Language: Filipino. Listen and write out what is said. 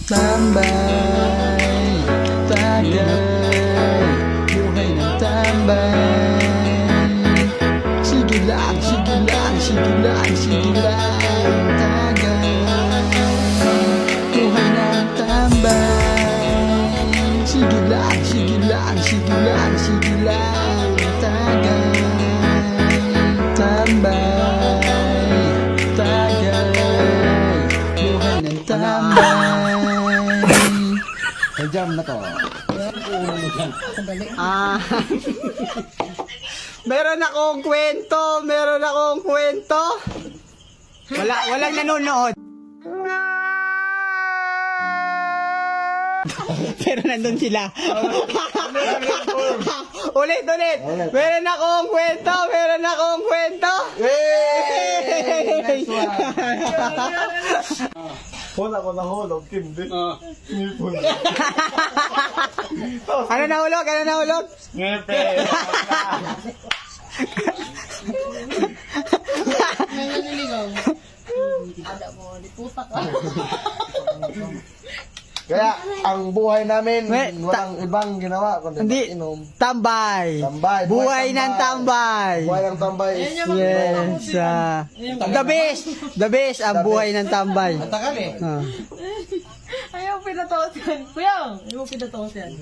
Tambay, tagay, buhay ng tambay. Sige lang, sige lang, sige lang, sige lang, tagay, buhay ng tambay. Sige lang, sige lang, sige lang, sige lang, tagay, tambay, tagay, buhay ng tambay. May jam na to. Meron akong kwento, meron akong kwento. Walang nanonood. Pero nandun sila. ulit. Meron akong kwento, meron akong kwento. Hey! Nice one! Wala ko nahulog, hindi. Ngipon. Ano nahulog? Ano nahulog? Ngipin! May naniligaw. Ada mo, di putak ka. Kaya, ang buhay namin, May- walang ibang ginawa, kundi Hindi. inom. Tambay. Tambay. Buhay ng tambay. Buhay ng tambay is... Yes. The best. The best ang buhay ng tambay. Tagal eh. Ah. Ayaw pinatoos yan. Kuya, ayaw pinatoos yan.